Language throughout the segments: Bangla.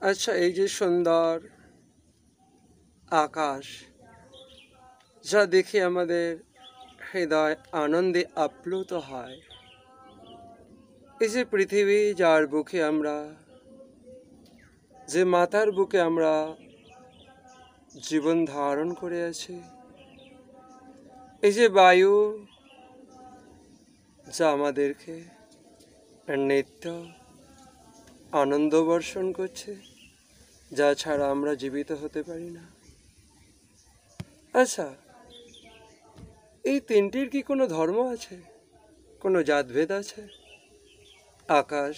আচ্ছা, এই যে সুন্দর আকাশ, যা দেখে আমাদের হৃদয় আনন্দে আপ্লুত হয়, এই যে পৃথিবী, যার বুকে আমরা, যে মাতার বুকে আমরা জীবন ধারণ করে আছি, এই যে বায়ু, যা আমাদেরকে নিত্য আনন্দ বর্ষণ করছে, যা ছাড়া আমরা জীবিত হতে পারি না। আচ্ছা, এই তিনটির কি কোনো ধর্ম আছে, কোনো জাতভেদ আছে? আকাশ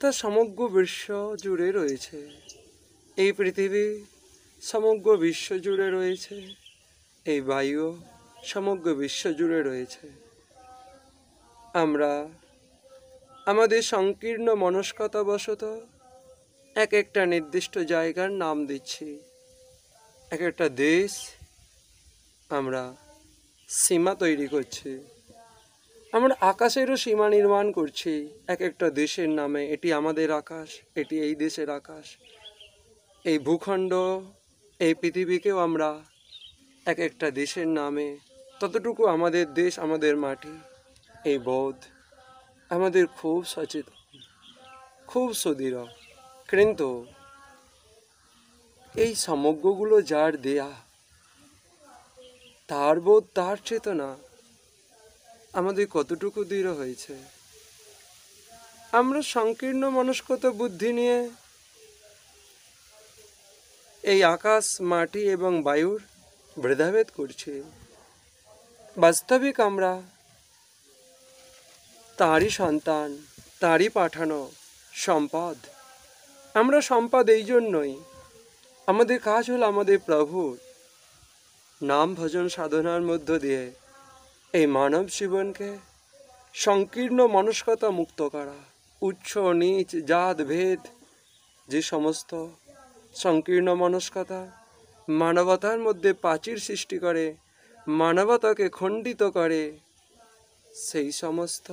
তা সমগ্র বিশ্ব জুড়ে রয়েছে, এই পৃথিবী সমগ্র বিশ্ব জুড়ে রয়েছে, এই বায়ু সমগ্র বিশ্ব জুড়ে রয়েছে। আমরা আমাদের সংকীর্ণ মনস্কতাবশত এক একটা নির্দিষ্ট জায়গার নাম দিচ্ছি, এক একটা দেশ আমরা সীমা তৈরি করছি, আমরা আকাশেরও সীমা নির্মাণ করছি এক একটা দেশের নামে। এটি আমাদের আকাশ, এটি এই দেশের আকাশ। এই ভূখণ্ড, এই পৃথিবীকেও আমরা এক একটা দেশের নামে, ততটুকু আমাদের দেশ, আমাদের মাটি। এই বোধ আমাদের খুব সচেতন, খুব সুদৃঢ়। কিন্তু এই সমগ্রগুলো যার দেয়া, তার বোধ, তার চেতনা আমাদের কতটুকু দৃঢ় হয়েছে? আমরা সংকীর্ণ মনস্কতা বুদ্ধি নিয়ে এই আকাশ, মাটি এবং বায়ুর ভেদাভেদ করছি। বাস্তবিক আমরা তাঁরই সন্তান, তাঁরই পাঠানো সম্পদ। আমরা সম্পদ এই জন্যই, আমাদের কাজ হলো আমাদের প্রভুর নাম ভজন সাধনার মধ্য দিয়ে এই মানব জীবনকে সংকীর্ণ মনস্কতা মুক্ত করা। উচ্চ নীচ জাত ভেদ যে সমস্ত সংকীর্ণ মনস্কতা মানবতার মধ্যে প্রাচীর সৃষ্টি করে, মানবতাকে খণ্ডিত করে, সেই সমস্ত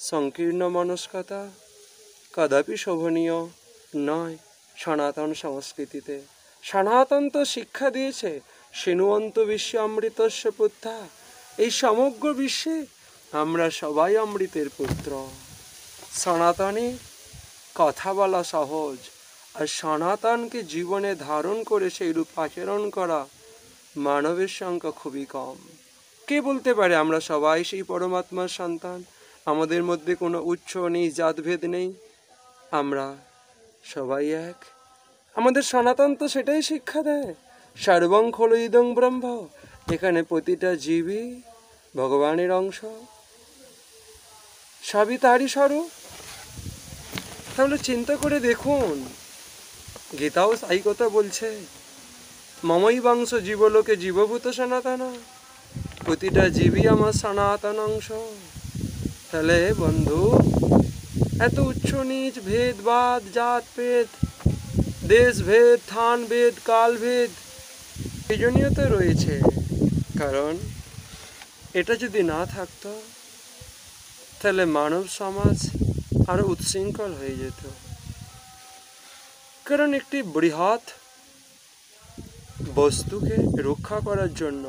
সংকীর্ণ মনস্কতা কদাপি শোভনীয় নয় সনাতন সংস্কৃতিতে। সনাতন তো শিক্ষা দিয়েছে, শিনুয়ন্ত বিশ্বে অমৃতস্য পুত্রা। এই সমগ্র বিশ্বে আমরা সবাই অমৃতের পুত্র। সনাতনে কথা বলা সহজ, আর সনাতনকে জীবনে ধারণ করে সেই রূপ আচরণ করা মানবের সংখ্যা খুবই কম। কে বলতে পারে আমরা সবাই সেই পরমাত্মার সন্তান? আমাদের মধ্যে কোনো উচ্চ নেই, জাতভেদ নেই, আমরা সবাই এক। আমাদের সনাতন তো সেটাই শিক্ষা দেয়, সর্বং খলু ইদং ব্রহ্ম। এখানে প্রতিটা জীবই ভগবানের অংশ, সবই তারই স্বরূপ। তাহলে চিন্তা করে দেখুন, গীতাও তাই কথা বলছে, মমই বংশ জীবলোকে জীবভূত সনাতন। প্রতিটা জীবই আমার সনাতন অংশ। তাহলে বন্ধু, এত উচ্চ নিচ ভেদবাদ, জাত ভেদ, দেশ ভেদ, স্থান ভেদ, কাল ভেদ প্রয়োজনীয় তো রয়েছে। কারণ এটা যদি না থাকতো তাহলে মানব সমাজ আরো উচ্ছৃঙ্খল হয়ে যেত। কারণ একটি বৃহৎ বস্তুকে রক্ষা করার জন্য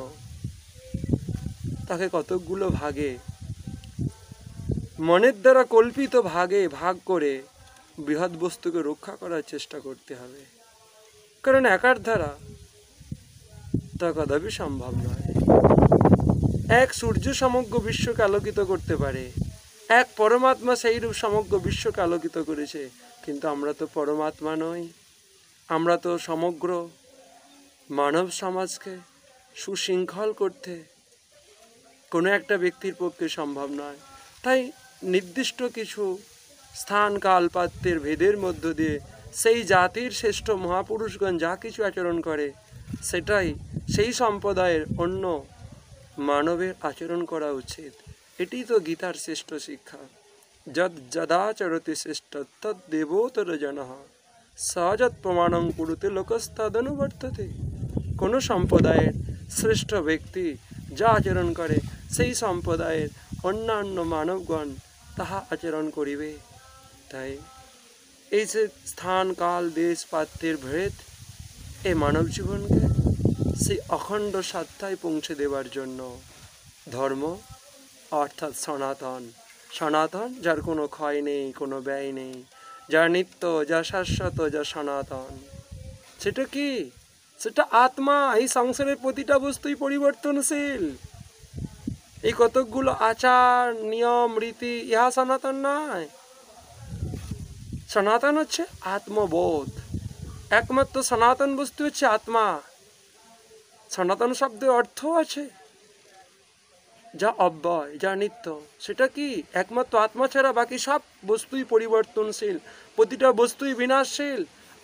তাকে কতকগুলো ভাগে, মনের দ্বারা কল্পিত ভাগে ভাগ করে বৃহৎ বস্তুকে রক্ষা করার চেষ্টা করতে হবে। কারণ একার দ্বারা তা কদাপি সম্ভব নয়। এক সূর্য সমগ্র বিশ্বকে আলোকিত করতে পারে, এক পরমাত্মা সেই রূপ সমগ্র বিশ্বকে আলোকিত করেছে। কিন্তু আমরা তো পরমাত্মা নই, আমরা তো সমগ্র মানব সমাজকে সুশৃঙ্খল করতে কোনো একটা ব্যক্তির পক্ষে সম্ভব নয়। তাই নির্দিষ্ট কিছু স্থান কাল পাত্রের ভেদের মধ্য দিয়ে সেই জাতির শ্রেষ্ঠ মহাপুরুষগণ যা কিছু আচরণ করে, সেটাই সেই সম্প্রদায়ের অন্য মানবের আচরণ করা উচিত। এটি তো গীতার শ্রেষ্ঠ শিক্ষা। যদ যদাচরতি শ্রেষ্ঠ তদ দেবোতর জনঃ সযৎ প্রমাণং কুরুতে লোকস্তদনুবর্ততে। কোনো সম্প্রদায়ের শ্রেষ্ঠ ব্যক্তি যা আচরণ করে, সেই সম্প্রদায়ের অন্যান্য মানবগণ তাহা আচরণ করিবে। তাই এই যে স্থান কাল দেশ পাত্রের ভেদ এই মানব জীবনকে সেই অখণ্ড সত্তায় পৌঁছে দেওয়ার জন্য ধর্ম অর্থাৎ সনাতন, সনাতন যার কোনো ক্ষয় নেই, কোনো ব্যয় নেই, যা নিত্য, যা শাশ্বত, যা সনাতন। সেটা কি? সেটা আত্মা। এই সংসারের প্রতিটা বস্তুই পরিবর্তনশীল। এই কতকগুলো আচার নিয়ম রীতি ইহা সনাতন নয়। সনাতন হচ্ছে আত্মবোধ। একমাত্র সনাতন বস্তু হচ্ছে আত্মা। সনাতন শব্দের অর্থ আছে যা অব্যয়, যা নিত্য। সেটা কি? একমাত্র আত্মা ছাড়া বাকি সব বস্তুই পরিবর্তনশীল, প্রতিটা বস্তুই বিনাশশীল।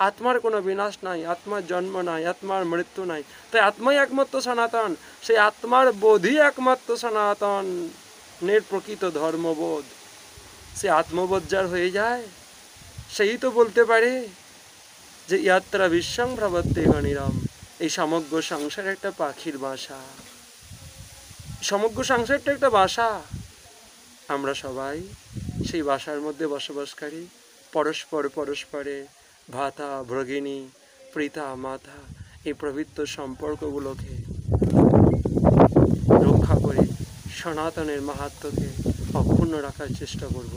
আত্মার কোনো বিনাশ নাই, আত্মার জন্ম নাই, আত্মার মৃত্যু নাই। তাই আত্মাই একমাত্র সনাতন। সেই আত্মার বোধই একমাত্র সনাতনের প্রকৃত ধর্মবোধ। সে আত্মবোধ যার হয়ে যায়, সেই তো বলতে পারে যে ইয়াত্রা বিশ্বং ভ্রবত্যে গণিরম। এই সমগ্র সংসার একটা পাখির বাসা, সমগ্র সংসারটা একটা বাসা। আমরা সবাই সেই বাসার মধ্যে বসবাসকারী, পরস্পর পরস্পরে ভাতা ভগিনী পিতা মাতা এই পবিত্র সম্পর্কগুলোকে রক্ষা করে সনাতনের মাহাত্ম্যকে অক্ষুণ্ণ রাখার চেষ্টা করব।